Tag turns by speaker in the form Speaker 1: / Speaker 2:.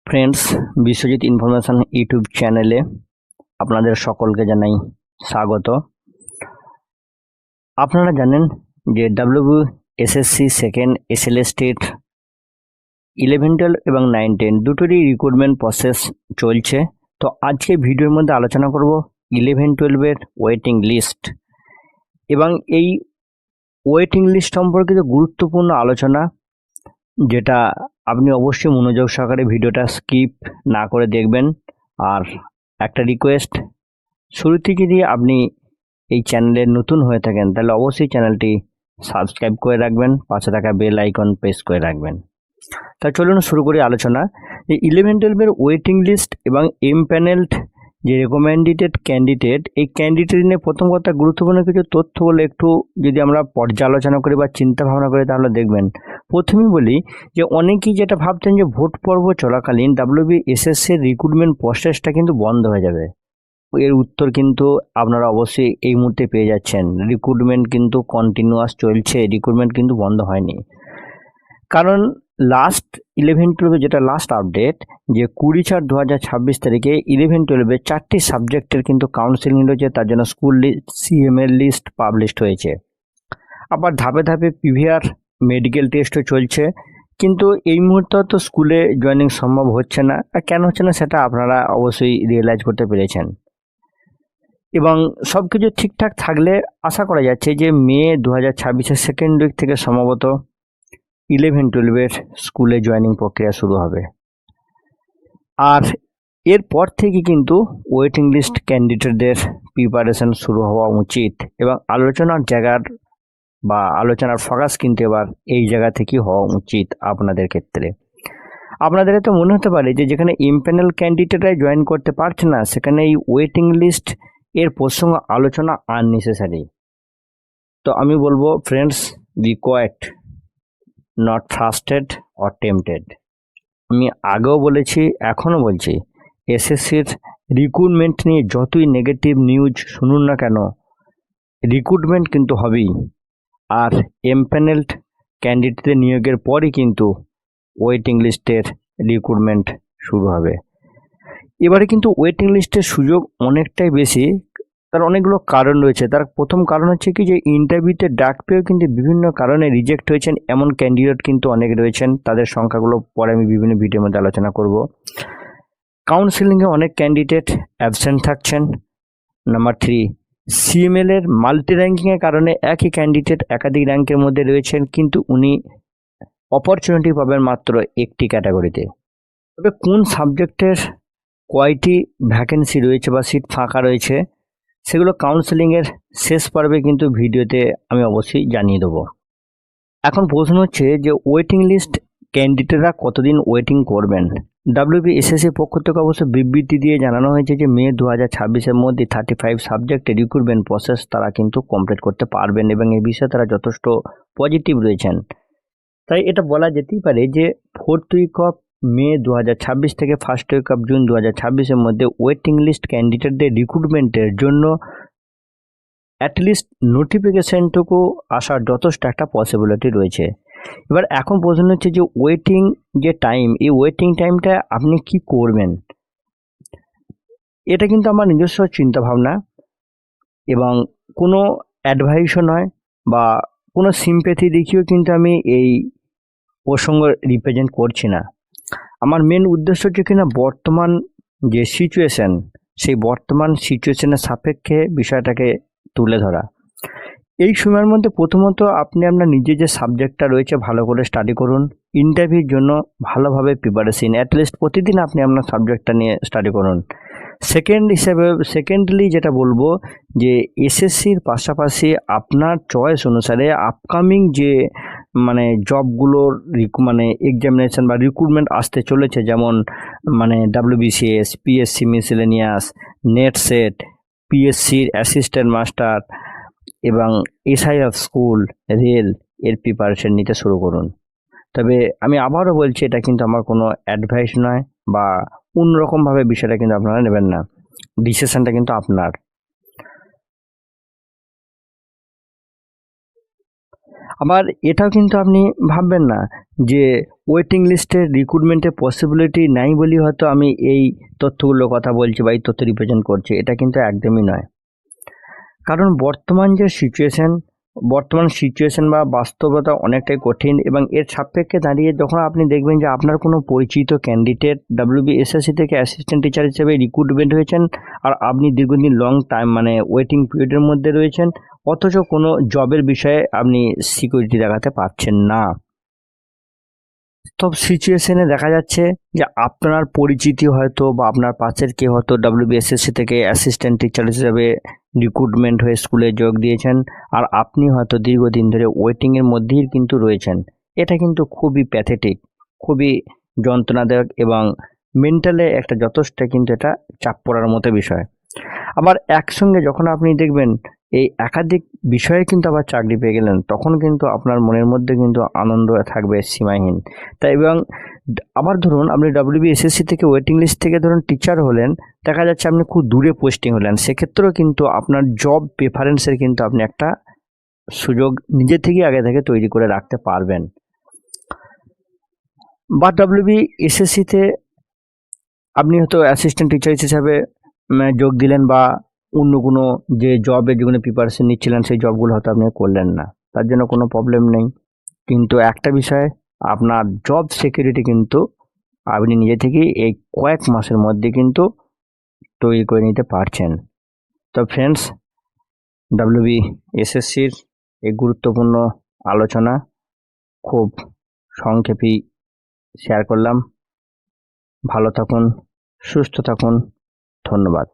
Speaker 1: Friends, Biswajit information YouTube চ্যানেলে আপনাদের সকলকে জানাই স্বাগত। আপনারা জানেন যে এসএসসি সেকেন্ড এসএলএস টেট 11, 12 এবং 9, 10 দুটোরই রিক্রুটমেন্ট প্রসেস চলছে। তো আজকে ভিডিওর মধ্যে আলোচনা করব 11, 12-এর ওয়েটিং লিস্ট এবং এই ওয়েটিং লিস্ট সম্পর্কিত গুরুত্বপূর্ণ আলোচনা, যেটা আপনি অবশ্যই মনোযোগ সহকারে ভিডিওটা স্কিপ না করে দেখবেন। আর একটা রিকোয়েস্ট, শুরুতে যদি আপনি এই চ্যানেলে নতুন হয়ে থাকেন তাহলে অবশ্যই চ্যানেলটি সাবস্ক্রাইব করে রাখবেন, পাশে থাকা বেল আইকন প্রেস করে রাখবেন। তা চলুন শুরু করি আলোচনা। এই 11, 12-এর ওয়েটিং লিস্ট এবং এমপ্যানেলড যে রেকমেন্ডেড ক্যান্ডিডেট, এই ক্যান্ডিডেট নিয়ে প্রথম কথা গুরুত্বপূর্ণ কিছু তথ্য বলে একটু যদি আমরা পর্যালোচনা করি বা চিন্তা ভাবনা করি তাহলে দেখবেন। প্রথমেই বলি যে অনেকেই যেটা ভাবতেন যে ভোট পর্ব চলাকালীন WBSSC-র রিক্রুটমেন্ট প্রসেসটা কিন্তু বন্ধ হয়ে যাবে। এর উত্তর কিন্তু আপনারা অবশ্যই এই মুহূর্তে পেয়ে যাচ্ছেন। রিক্রুটমেন্ট কিন্তু কন্টিনিউয়াস চলছে, রিক্রুটমেন্ট কিন্তু বন্ধ হয়নি। কারণ লাস্ট 11, 12 যেটা লাস্ট আপডেট, যে 20/4/2026 তারিখে 11, 12-এর 4টি সাবজেক্টের কিন্তু কাউন্সিলিং রয়েছে, তার জন্য স্কুল সিএমএল লিস্ট পাবলিশড হয়েছে। আবার ধাপে ধাপে পিভিআর মেডিকেল টেস্টও চলছে, কিন্তু এই মুহূর্তে তো স্কুলে জয়েনিং সম্ভব হচ্ছে না। আর কেন হচ্ছে না সেটা আপনারা অবশ্যই রিয়েলাইজ করতে পেরেছেন। এবং সব কিছু ঠিকঠাক থাকলে আশা করা যাচ্ছে যে মে 2026-এর সেকেন্ড উইক থেকে সম্ভবত 11, 12-এর স্কুলে জয়েনিং প্রক্রিয়া শুরু হবে। আর এরপর থেকে কিন্তু ওয়েটিং লিস্ট ক্যান্ডিডেটদের প্রিপারেশন শুরু হওয়া উচিত এবং আলোচনার জায়গার বা আলোচনার ফোকাস কিন্তু এবার এই জায়গা থেকেই হওয়া উচিত আপনাদের ক্ষেত্রে। আপনাদের তো মনে হতে পারে যে যেখানে এমপ্যানেল ক্যান্ডিডেটরাই জয়েন করতে পারছে না, সেখানে এই ওয়েটিং লিস্ট এর প্রসঙ্গ আলোচনা আননেসেসারি। তো আমি বলবো friends, be quiet, not frustrated or tempted. আমি আগেও বলেছি, এখনও বলছি, এসএসসির রিক্রুটমেন্ট নিয়ে যতই নেগেটিভ নিউজ শুনুন না কেন, রিক্রুটমেন্ট কিন্তু হবেই। আর এমপ্যানেলড ক্যান্ডিডেটদের নিয়োগের পরই কিন্তু ওয়েটিং লিস্টের রিক্রুটমেন্ট শুরু হবে। এবারে কিন্তু ওয়েটিং লিস্টের সুযোগ অনেকটাই বেশি। তার অনেকগুলো কারণ রয়েছে। তার প্রথম কারণ হচ্ছে কি, যে ইন্টারভিউতে ডাক পেয়েও কিন্তু বিভিন্ন কারণে রিজেক্ট হয়েছেন এমন ক্যান্ডিডেট কিন্তু অনেক রয়েছেন। তাদের সংখ্যাগুলো পরে আমি বিভিন্ন ভিডিওর মধ্যে আলোচনা করব। কাউন্সিলিংয়ে অনেক ক্যান্ডিডেট অ্যাবসেন্ট থাকছেন। নাম্বার 3, সিএমএল-এর মাল্টি র্যাঙ্কিংয়ের কারণে একই ক্যান্ডিডেট একাধিক র্যাঙ্কের মধ্যে রয়েছেন, কিন্তু উনি অপরচুনিটি পাবেন মাত্র একটি ক্যাটাগরিতে। তবে কোন সাবজেক্টের কয়টি ভ্যাকেন্সি রয়েছে বা সিট ফাঁকা রয়েছে সেগুলো কাউন্সেলিংয়ের শেষ পর্বে কিন্তু ভিডিওতে আমি অবশ্যই জানিয়ে দেবো। এখন প্রশ্ন হচ্ছে যে ওয়েটিং লিস্ট ক্যান্ডিডেটরা কতদিন ওয়েটিং করবেন। WBSSC পক্ষ থেকে অবশ্য বিবৃতি দিয়ে জানানো হয়েছে যে মে 2026-এর মধ্যে 35 সাবজেক্টে রিক্রুটমেন্ট প্রসেস তারা কিন্তু কমপ্লিট করতে পারবেন এবং এই বিষয়ে তারা যথেষ্ট পজিটিভ রয়েছেন। তাই এটা বলা যেতেই পারে যে 4th উইক অফ মে 2026 থেকে 1st উইক অফ জুন 2026-এর মধ্যে ওয়েটিং লিস্ট ক্যান্ডিডেটদের রিক্রুটমেন্টের জন্য অ্যাটলিস্ট নোটিফিকেশনটুকু আসার যথেষ্ট একটা পসিবিলিটি রয়েছে। এবার এখন প্রশ্ন হচ্ছে যে ওয়েটিং যে টাইম, এই ওয়েটিং টাইমটা আপনি কি করবেন। এটা কিন্তু আমার নিজস্ব চিন্তাভাবনা এবং কোনো অ্যাডভাইসও নয় বা কোনো সিম্প্যাথি দেখিয়েও কিন্তু আমি এই প্রসঙ্গ রিপ্রেজেন্ট করছি না। আমার মেন উদ্দেশ্য হচ্ছে কিনা বর্তমান যে সিচুয়েশন, সেই বর্তমান সিচুয়েশনের সাপেক্ষে বিষয়টাকে তুলে ধরা। এই সময়ের মধ্যে প্রথমত আপনি আপনার নিজের যে সাবজেক্টটা রয়েছে ভালো করে স্টাডি করুন। ইন্টারভিউর জন্য ভালোভাবে প্রিপারেশন, অ্যাটলিস্ট প্রতিদিন আপনি আপনার সাবজেক্টটা নিয়ে স্টাডি করুন। সেকেন্ডলি যেটা বলবো যে এসএসসির পাশাপাশি আপনার চয়েস অনুসারে আপকামিং যে জবগুলোর এক্সামিনেশন বা রিক্রুটমেন্ট আসতে চলেছে, যেমন WBCS, PSC miscellaneous, NET SET, পিএসসির অ্যাসিস্ট্যান্ট মাস্টার এবং SIF স্কুল, রেল এর প্রিপারেশন নিতে শুরু করুন। তবে আমি আবারও বলছি, এটা কিন্তু আমার কোনো অ্যাডভাইস নয় বা অন্যরকমভাবে বিষয়টা কিন্তু আপনারা নেবেন না, ডিসিশনটা কিন্তু আপনার। আবার এটাও কিন্তু আপনি ভাববেন না যে ওয়েটিং লিস্টের রিক্রুটমেন্টের পসিবিলিটি নাই বলেই হয়তো আমি এই তথ্যগুলোর কথা বলছি বা এই তথ্য রিপ্রেজেন্ট করছি, এটা কিন্তু একদমই নয়। কারণ বর্তমান সিচুয়েশন বা বাস্তবতা অনেকটাই কঠিন, এবং এর সাপেক্ষে দাঁড়িয়ে যখন আপনি দেখবেন যে আপনার কোনো পরিচিত ক্যান্ডিডেট ডাব্লিউবিএসএসসি থেকে অ্যাসিস্ট্যান্ট টিচার হিসেবে রিক্রুটমেন্ট হয়েছেন, আর আপনি দীর্ঘদিন লং টাইম মানে ওয়েটিং পিরিয়ডের মধ্যে রয়েছেন, অথচ কোনো জবের বিষয়ে আপনি সিকিউরিটি দেখাতে পারছেন না। সব সিচুয়েশনে দেখা যাচ্ছে যে আপনার পরিচিতি হয়তো বা আপনার পাশের কেউ হয়তো ডাব্লিউবিএসএসসি থেকে অ্যাসিস্ট্যান্ট টিচার হিসেবে রিক্রুটমেন্ট হয়ে স্কুলে যোগ দিয়েছেন, আর আপনি হয়তো দীর্ঘদিন ধরে ওয়েটিংয়ের মধ্যেই কিন্তু রয়েছেন। এটা কিন্তু খুবই প্যাথেটিক, খুবই যন্ত্রণাদায়ক, এবং মেন্টালে একটা যথেষ্ট কিন্তু এটা চাপ পড়ার মতো বিষয়। আবার একসঙ্গে যখন আপনি দেখবেন এই একাধিক বিষয়ে কিন্তু আবার চাকরি পেয়ে গেলেন, তখন কিন্তু আপনার মনের মধ্যে কিন্তু আনন্দ থাকবে সীমাহীন। তাই এবং আবার ধরুন আপনি ডাব্লিউবিএসএসসি থেকে ওয়েটিং লিস্ট থেকে ধরুন টিচার হলেন, দেখা যাচ্ছে আপনি খুব দূরে পোস্টিং হলেন, সেক্ষেত্রেও কিন্তু আপনার জব প্রেফারেন্সের কিন্তু আপনি একটা সুযোগ নিজে থেকে আগে থেকে তৈরি করে রাখতে পারবেন। বা ডাব্লিউবিএসএসসিতে আপনি হয়তো অ্যাসিস্ট্যান্ট টিচার হিসেবে যোগ দিলেন, বা অন্য কোনো যে জবের যেগুলো প্রিপারেশন নিচ্ছিলেন সেই জবগুলো হয়তো আপনি করলেন না, তার জন্য কোনো প্রবলেম নেই। কিন্তু একটা বিষয়, আপনার জব সিকিউরিটি কিন্তু আপনি নিজে থেকেই এই কয়েক মাসের মধ্যে কিন্তু তৈরি করে নিতে পারছেন। তো ফ্রেন্ডস, ডাব্লিউবিএসএসসির এই গুরুত্বপূর্ণ আলোচনা খুব সংক্ষেপেই শেয়ার করলাম। ভালো থাকুন, সুস্থ থাকুন, ধন্যবাদ।